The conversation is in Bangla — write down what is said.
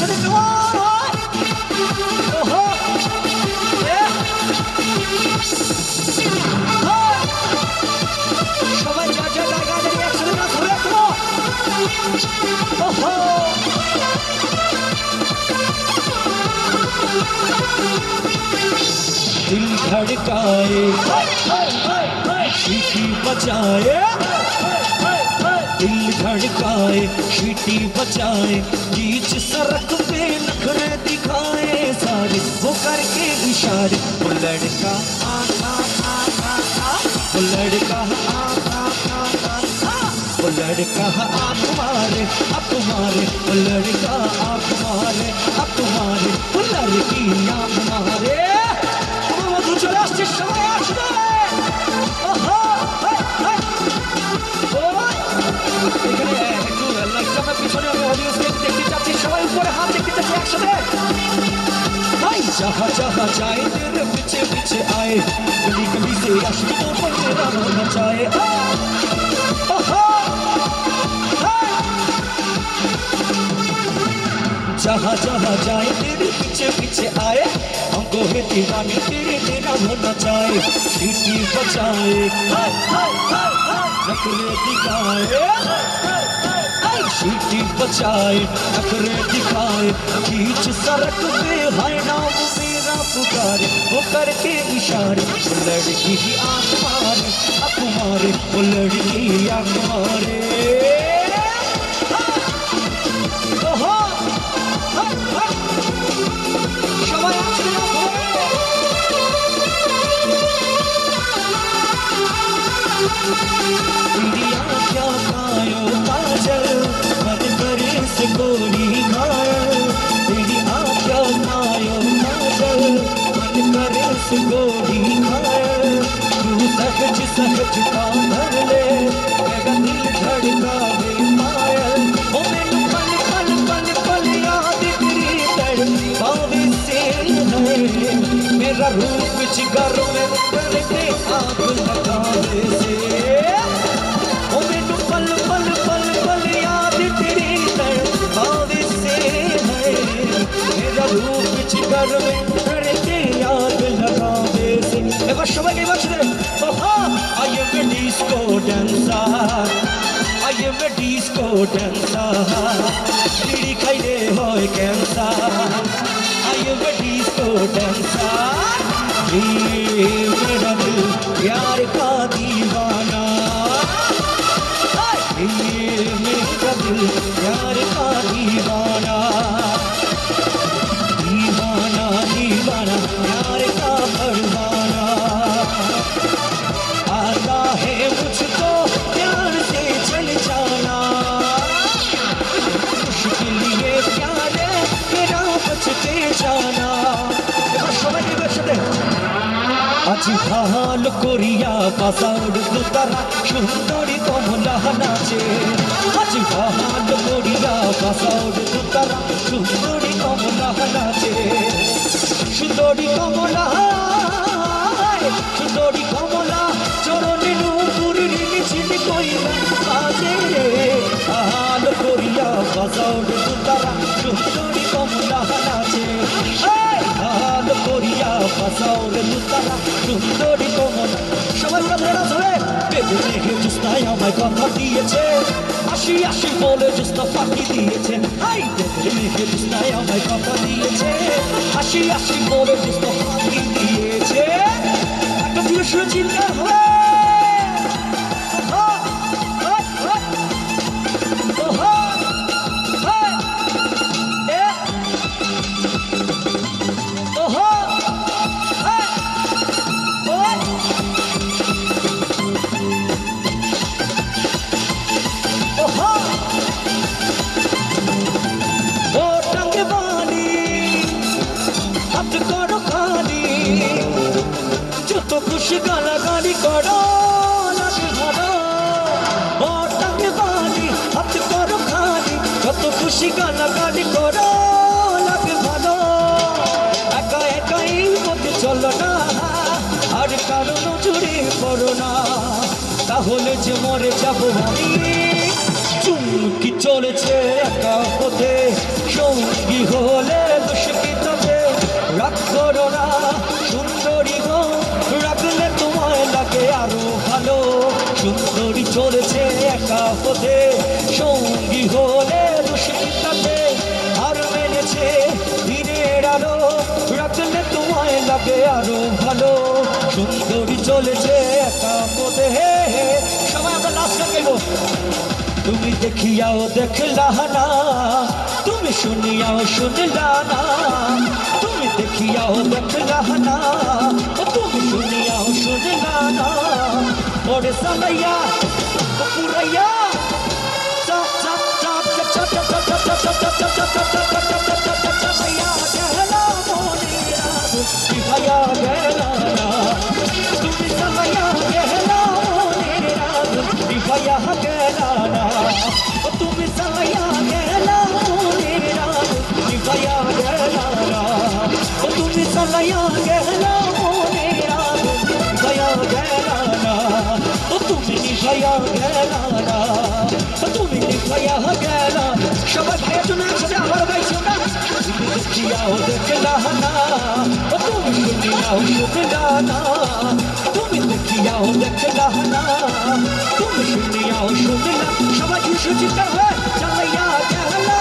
everybody, come on! Oh-ho! Yeah! সবাই যা যা জায়গায় দাঁড়িয়ে একসাথে নাচ হবে, come on! Oh-ho! दिल धड़काए सीटी बजाए दिल धड़काए सीटी बजाए बीच सड़क पे नखरे दिखाए सारे वो करके इशारे वो लड़का वो लड़का वो लड़का आप मारे वो लड़का आप मारे वो लड़की आप मारे চলে আসছে সবাই আসবে এখানে একটু লাইটটা পিছনে আমি অডিয়েন্সকে দেখতে চাচ্ছি সবাই উপরে হাত দেখতে চাচ্ছি একসাথে ভাই जहाँ जहाँ जाए तेरे पीछे पीछे आए गली गली से आशिकों पर तेरा नाम नचाए जहाँ जहाँ जाए तेरे पीछे पीछे आए हमको है दीवानी तेरे तेरा होना चाहे सीटी बजाए नखरे दिखाए सीटी बजाए नखरे दिखाए बीच सड़क पे है नाम मेरा पुकारे वो करके इशारे वो लड़की की आंख मारे अब मारे वो लड़की आंख मारे क्या खायो काजल मन करे से गोरी घायल तेरी आँखों खायो काजल मन करे से गोरी घायल तू सहज सहज काम धर ले मेरा दिल धड़कावे पायल ओ मैनू पल पल पल पल याद तेरी तड़पावे से है मेरा रूप जिगर में करके आग लगावे से रूप जिगर में करके याद लगावे से এবার সবাইকে বলছে ওহো I am a disco dancer I am a disco dancer বিড়ি খাইলে হয় cancer I am a disco dancer मेरा दिल प्यार का दीवाना मेरा दिल प्यार का दीवाना दीवाना प्यार का परवाना आता है मुझको प्यार से चल जाना मुश्किल ये प्यार है मेरा बचते जाना সবাই একসাথে আজি ভালো করিয়া পাসাউড তারা সুন্দরী কমলা নাচে আজি ভালো করিয়া পাসাউড তারা সুন্দরী কমলা নাচে সুন্দরী কমলা চরণে নূপুর রিমিঝিম কইরা বাজে ভালো করিয়া পাসাউড তারা সুন্দরী কমলা নাচে ভালো করিয়া পাসাউড তারা সুন্দরী কমলা সবাই ধরে ধরে বেঁধে রেখে জুস্তায় আমায় কথা দিয়েছে আসি আসি বলে জুস্তা ফাঁকি দিয়েছে হাই বেঁধে রেখে জুস্তায় আমায় কথা দিয়েছে আসি আসি বলে জুস্তা ফাঁকি দিয়েছে একটা দিকে শুনে চিন্তা হবে খুশি গালাগালি করো লাগে ভালো ও টাকে বালি হাত করো খালি যত খুশি গালাগালি করো লাগে ভালো একা একাই মতে চলো না আর কারো নজরে পড়ো না তাহলে যে মরে যাবো আমি চুমকি চলেছে একা পথে সঙ্গী হলে দোষ কি তবে রাগ করো না সুন্দরী গো রাখলে তোমায় লাগে আরো ভালো সুন্দরী চলেছে একা পথে সঙ্গী হলে দোষ কি তবে আর মেনেছে দিনের আলো রাখলে তোমায় লাগে আরো ভালো সুন্দরী চলেছে একা পথে সবাই আমরা লাস্ট গাইবো তুমি দেখিয়াও দেখলা না তুমি শুনিয়াও শুনলা না তুমি দেখিয়াও দেখলা না তুমি শুনিয়াও শুনলা না ওরে সালাইয়া পুরাইয়া চাপ চাপ চাপ চাপ চাপ চাপ চাপ চাপ চাপ চাপ চাপ চাপ চাপ চাপ চাপ চাপ চাপ চাপাইয়া গেলা মনিরা বিভায়া গেলা না তুমি সালাইয়া গেলা মনিরা বিভায়া গেলা না তুমি সালাইয়া গেলা মনিরা বিভায়া গেলা না তুমি সালাইয়া গেলা মনিরা বিভায়া গেলা না তুমি নিভায়া গেলা না তুমি নিভায়া গেলা সবাই ভাইয়ের জন্য একসাথে আবার গাইছো না তুমি দেখিয়াও দেখলা না তুমি শুনিয়াও শুনলা না তুমি দেখিয়াও দেখলা না তুমি শুনিয়াও শুনলা সবাই সুচিন্তা হয়ে চালাইয়া গেলা